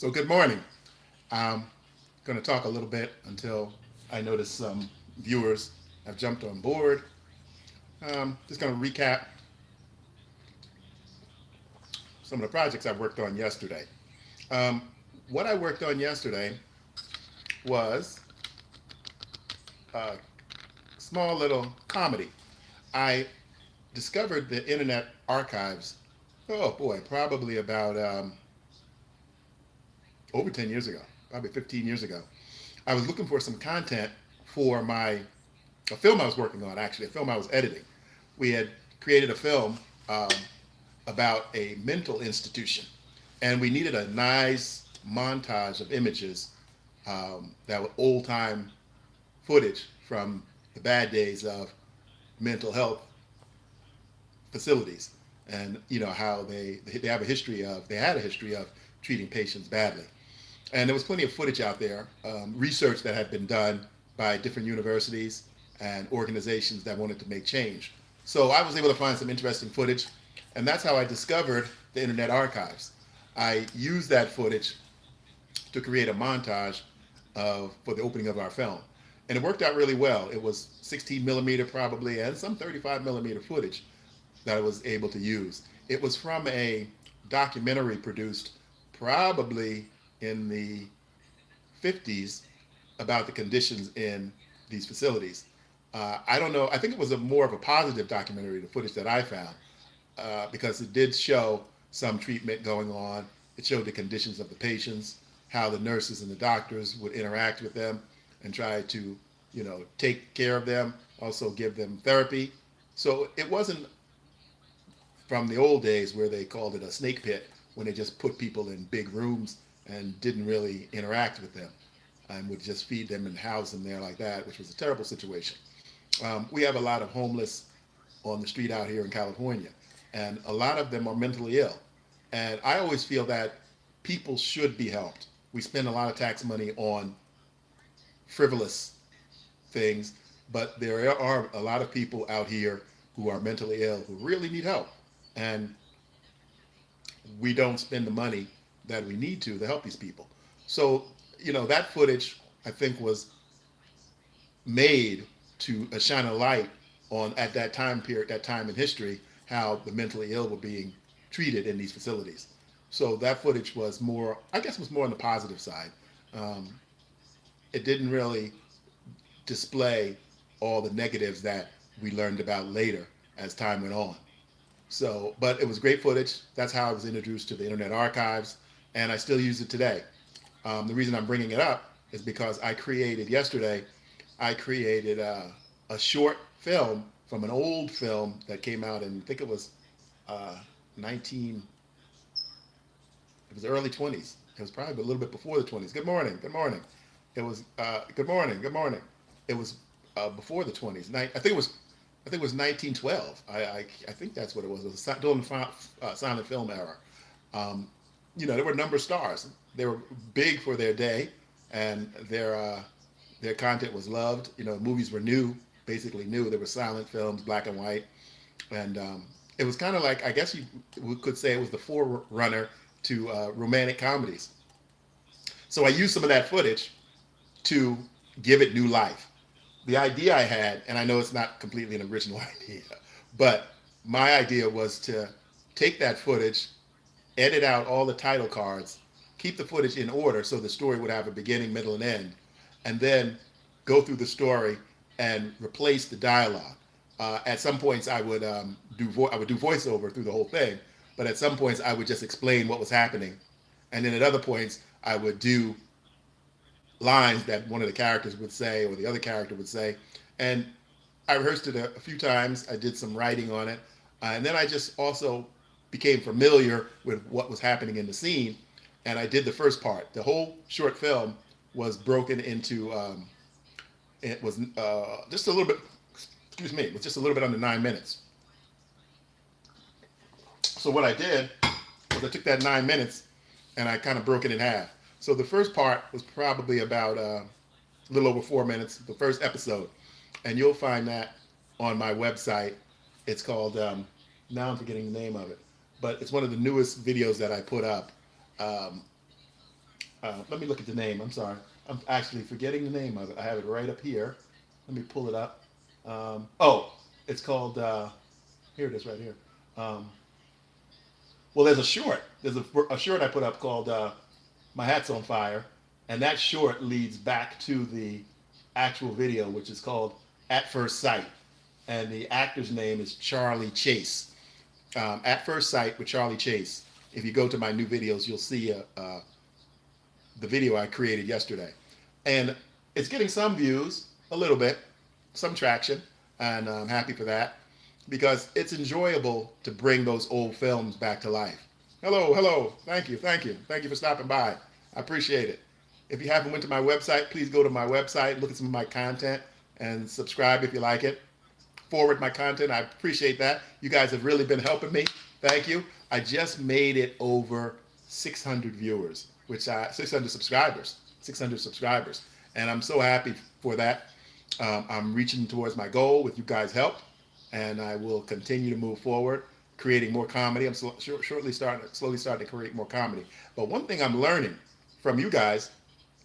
So good morning. I'm going to talk a little bit until I notice some viewers have jumped on board. Just going to recap some of the projects I worked on yesterday. Um, what I worked on yesterday was a small little comedy. I discovered the Internet archives, oh boy, probably about over 10 years ago, probably 15 years ago. I was looking for some content for a film I was working on, actually, a film I was editing. We had created a film um, about a mental institution, and we needed a nice montage of images that were old time footage from the bad days of mental health facilities, and how they have a history of they had a history of treating patients badly. And there was plenty of footage out there, research that had been done by different universities and organizations that wanted to make change. So I was able to find some interesting footage, and that's how I discovered the Internet Archives. I used that footage to create a montage for the opening of our film. And it worked out really well. It was 16 millimeter probably, and some 35 millimeter footage that I was able to use. It was from a documentary produced probably in the 50s about the conditions in these facilities. I don't know. I think it was more of a positive documentary, the footage that I found, because it did show some treatment going on. It showed the conditions of the patients, how the nurses and the doctors would interact with them and try to, take care of them, also give them therapy. So it wasn't from the old days where they called it a snake pit, when they just put people in big rooms and didn't really interact with them and would just feed them and house them there like that, which was a terrible situation. We have a lot of homeless on the street out here in California, and a lot of them are mentally ill. And I always feel that people should be helped. We spend a lot of tax money on frivolous things, but there are a lot of people out here who are mentally ill who really need help. And we don't spend the money that we need to help these people. So, that footage I think was made to shine a light on at that time period, that time in history, how the mentally ill were being treated in these facilities. So that footage was more, I guess, was more on the positive side. Um, it didn't really display all the negatives that we learned about later as time went on. So, but it was great footage. That's how I was introduced to the Internet Archives, and I still use it today. The reason I'm bringing it up is because I created a short film from an old film that came out in, I think it was uh, 19, it was early 20s. It was probably a little bit before the 20s. Good morning, good morning. It was, good morning, good morning. It was before the 20s. I think it was 1912. I think that's what it was. It was during the silent film era. Um, there were a number of stars. They were big for their day, and their content was loved. Movies were new, basically new. There were silent films, black and white, and it was kind of like, I guess you could say it was the forerunner to romantic comedies. So I used some of that footage to give it new life. The idea I had, and I know it's not completely an original idea, but my idea was to take that footage, edit out all the title cards, keep the footage in order so the story would have a beginning, middle, and end, and then go through the story and replace the dialogue. At some points, I would do voiceover through the whole thing, but at some points I would just explain what was happening, and then at other points I would do lines that one of the characters would say or the other character would say. And I rehearsed it a few times. I did some writing on it. And then I just also became familiar with what was happening in the scene. And I did the first part. The whole short film was broken into, it was just a little bit, excuse me, it was just a little bit under 9 minutes. So what I did was I took that 9 minutes and I kind of broke it in half. So the first part was probably about a little over 4 minutes, the first episode. And you'll find that on my website. It's called, now I'm forgetting the name of it, but it's one of the newest videos that I put up. Um, Let me look at the name. I'm sorry. I'm actually forgetting the name of it. I have it right up here. Let me pull it up. Oh, it's called, here it is right here. Um, well, there's a short. There's a short I put up called My Hat's on Fire. And that short leads back to the actual video, which is called At First Sight. And the actor's name is Charlie Chase. At First Sight with Charlie Chase. If you go to my new videos, you'll see the video I created yesterday. And it's getting some views, a little bit, some traction, and I'm happy for that because it's enjoyable to bring those old films back to life. Hello, hello, thank you, thank you. Thank you for stopping by. I appreciate it. If you haven't went to my website, please go to my website, look at some of my content, and subscribe if you like it. Forward my content, I appreciate that. You guys have really been helping me. Thank you. I just made it over 600 viewers, 600 subscribers, and I'm so happy for that. I'm reaching towards my goal with you guys' help, and I will continue to move forward, creating more comedy. I'm slowly starting to create more comedy. But one thing I'm learning from you guys,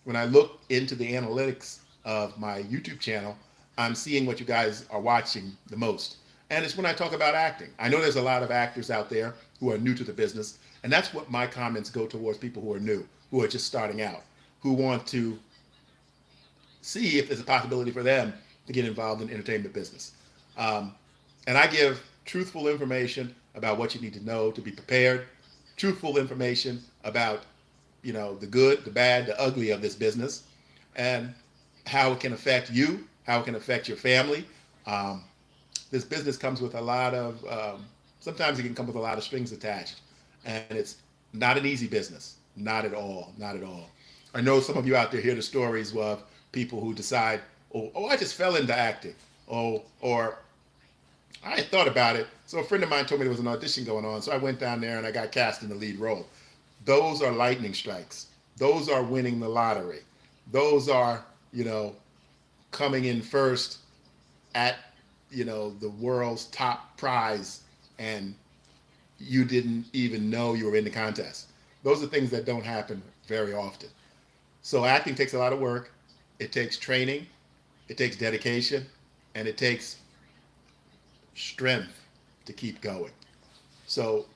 when I look into the analytics of my YouTube channel, I'm seeing what you guys are watching the most. And it's when I talk about acting. I know there's a lot of actors out there who are new to the business, and that's what my comments go towards: people who are new, who are just starting out, who want to see if there's a possibility for them to get involved in the entertainment business. And I give truthful information about what you need to know to be prepared, truthful information about, the good, the bad, the ugly of this business, and how it can affect you, how it can affect your family. This business comes with a lot of, sometimes it can come with a lot of strings attached, and it's not an easy business. Not at all, not at all. I know some of you out there hear the stories of people who decide, oh, I just fell into acting. Or I had thought about it. So a friend of mine told me there was an audition going on. So I went down there and I got cast in the lead role. Those are lightning strikes. Those are winning the lottery. Those are, coming in first at, the world's top prize, and you didn't even know you were in the contest. Those are things that don't happen very often. So acting takes a lot of work. It takes training, it takes dedication, and it takes strength to keep going. So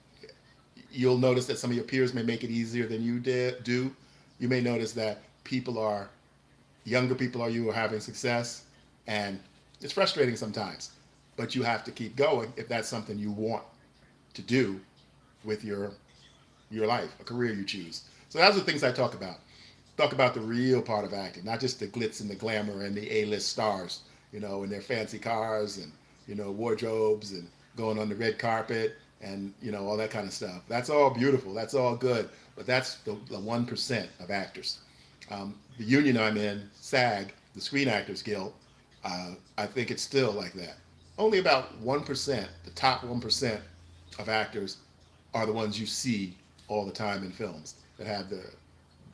you'll notice that some of your peers may make it easier than you do. You may notice that younger people are having success, and it's frustrating sometimes, but you have to keep going if that's something you want to do with your life, a career you choose. So those are the things I talk about. Talk about the real part of acting, not just the glitz and the glamour and the A-list stars, in their fancy cars and, wardrobes and going on the red carpet and, all that kind of stuff. That's all beautiful. That's all good. But that's the 1% of actors. The union I'm in, SAG, the Screen Actors Guild, I think it's still like that. Only about 1%, the top 1% of actors are the ones you see all the time in films that have the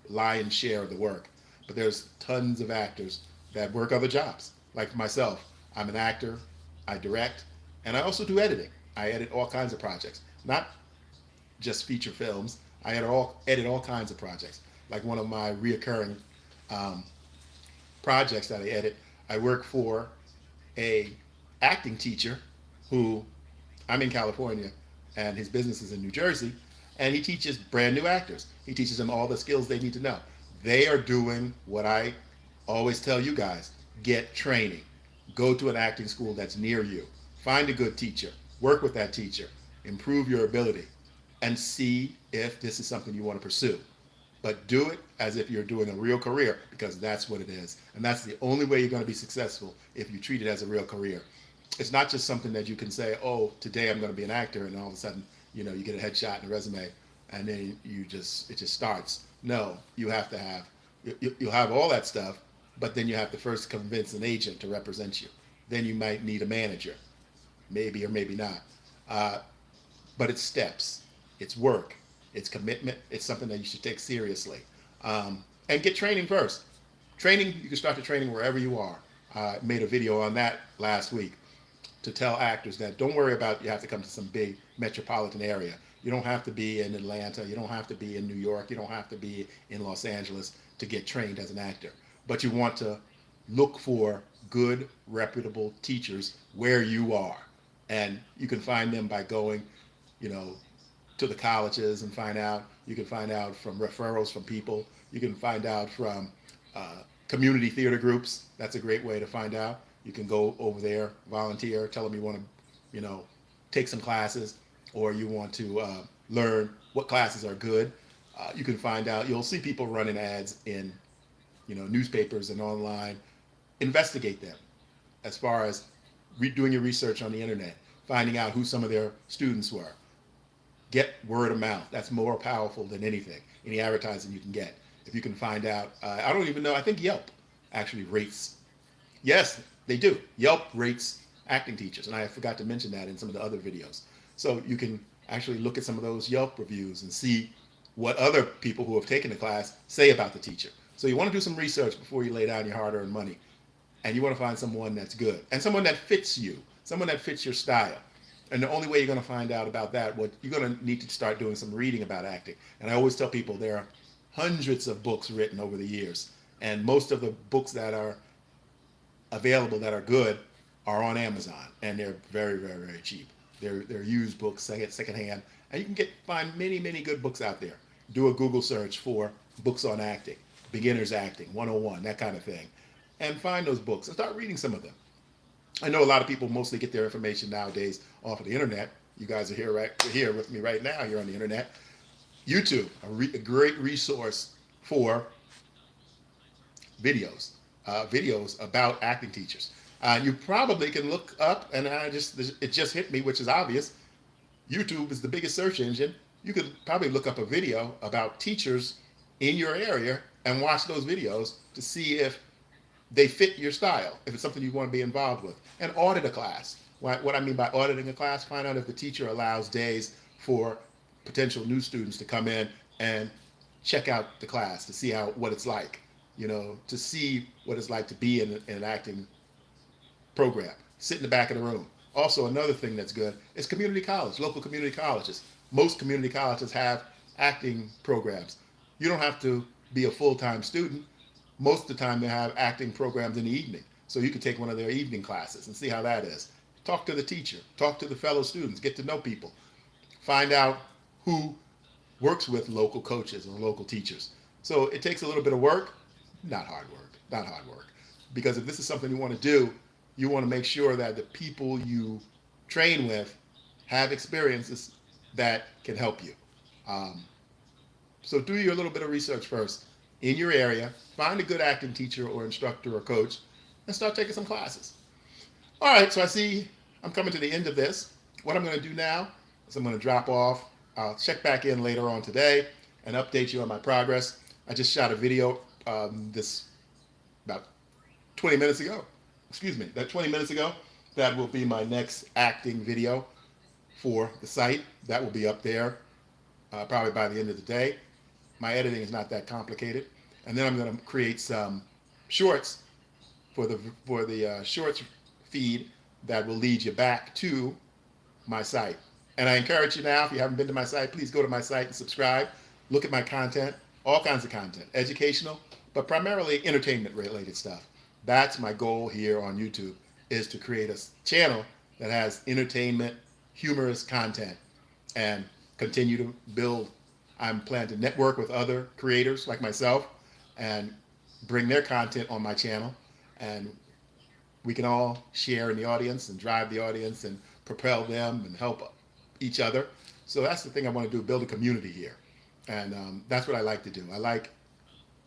lion's share of the work. But there's tons of actors that work other jobs. Like myself, I'm an actor, I direct, and I also do editing. I edit all kinds of projects, not just feature films. I edit all kinds of projects. Like one of my reoccurring projects that I edit, I work for a acting teacher who, I'm in California, and his business is in New Jersey, and he teaches brand new actors. He teaches them all the skills they need to know. They are doing what I always tell you guys: get training. Go to an acting school that's near you. Find a good teacher. Work with that teacher. Improve your ability, and see if this is something you want to pursue. But do it as if you're doing a real career, because that's what it is. And that's the only way you're going to be successful, if you treat it as a real career. It's not just something that you can say, oh, today I'm going to be an actor, and all of a sudden, you get a headshot and a resume, and then it just starts. No, you have to have, you'll have all that stuff, but then you have to first convince an agent to represent you. Then you might need a manager, maybe or maybe not. But it's steps, it's work, it's commitment, it's something that you should take seriously. And get training first. Training, you can start the training wherever you are. I made a video on that last week to tell actors that don't worry about you have to come to some big metropolitan area. You don't have to be in Atlanta. You don't have to be in New York. You don't have to be in Los Angeles to get trained as an actor. But you want to look for good, reputable teachers where you are. And you can find them by going, you know, to the colleges and find out. You can find out from referrals from people. You can find out from community theater groups. That's a great way to find out. You can go over there, volunteer, tell them you want to, you know, take some classes, or you want to learn what classes are good. You can find out. You'll see people running ads in, you know, newspapers and online. Investigate them as far as doing your research on the internet, finding out who some of their students were. Get word of mouth. That's more powerful than anything, any advertising you can get. If you can find out, I don't even know, I think Yelp actually rates, yes, they do. Yelp rates acting teachers, and I forgot to mention that in some of the other videos. So you can actually look at some of those Yelp reviews and see what other people who have taken the class say about the teacher. So you want to do some research before you lay down your hard-earned money, and you want to find someone that's good and someone that fits you, someone that fits your style. And the only way you're going to find out about that, what you're going to need to start doing some reading about acting. And I always tell people there are hundreds of books written over the years, and most of the books that are available that are good are on Amazon, and they're very, very, very cheap. They're used books, secondhand, and you can find many, many good books out there. Do a Google search for books on acting, beginners acting, 101, that kind of thing, and find those books and start reading some of them. I know a lot of people mostly get their information nowadays off of the internet. You guys are here with me right now. You're on the internet. YouTube, a great resource for videos about acting teachers. You probably can look up, and it just hit me, which is obvious. YouTube is the biggest search engine. You could probably look up a video about teachers in your area and watch those videos to see if they fit your style, if it's something you want to be involved with, and audit a class. What I mean by auditing a class, find out if the teacher allows days for potential new students to come in and check out the class to see what it's like, you know, to see what it's like to be in an acting program. Sit in the back of the room. Also, another thing that's good is community college, local community colleges. Most community colleges have acting programs. You don't have to be a full-time student. Most of the time they have acting programs in the evening. So you can take one of their evening classes and see how that is. Talk to the teacher, talk to the fellow students, get to know people. Find out who works with local coaches or local teachers. So it takes a little bit of work, not hard work. Because if this is something you want to do, you want to make sure that the people you train with have experiences that can help you. So do your little bit of research first in your area, find a good acting teacher or instructor or coach, and start taking some classes. All right, so I see I'm coming to the end of this. What I'm going to do now is I'm going to drop off. I'll check back in later on today and update you on my progress. I just shot a video this about 20 minutes ago. That 20 minutes ago. That will be my next acting video for the site. That will be up there probably by the end of the day. My editing is not that complicated. And then I'm going to create some shorts for the shorts feed that will lead you back to my site. And I encourage you now, if you haven't been to my site, please go to my site and subscribe. Look at my content, all kinds of content, educational, but primarily entertainment-related stuff. That's my goal here on YouTube, is to create a channel that has entertainment, humorous content, and continue to build. I'm planning to network with other creators like myself and bring their content on my channel, and we can all share in the audience and drive the audience and propel them and help each other. So that's the thing I want to do, build a community here. And that's what I like to do. I like,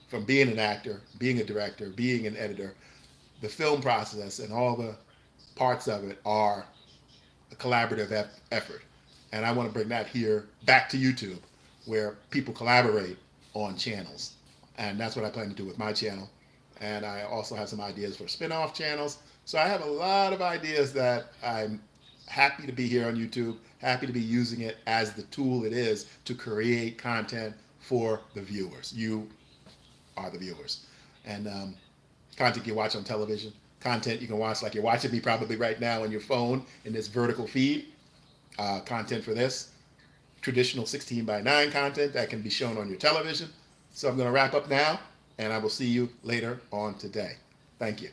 from being an actor, being a director, being an editor, the film process and all the parts of it are a collaborative effort. And I want to bring that here back to YouTube, where people collaborate on channels. And that's what I plan to do with my channel. And I also have some ideas for spin-off channels. So I have a lot of ideas that I'm happy to be here on YouTube, happy to be using it as the tool it is to create content for the viewers. You are the viewers. And content you watch on television, content you can watch like you're watching me probably right now on your phone in this vertical feed, content for this. traditional 16 by 9 content that can be shown on your television. So I'm going to wrap up now, and I will see you later on today. Thank you.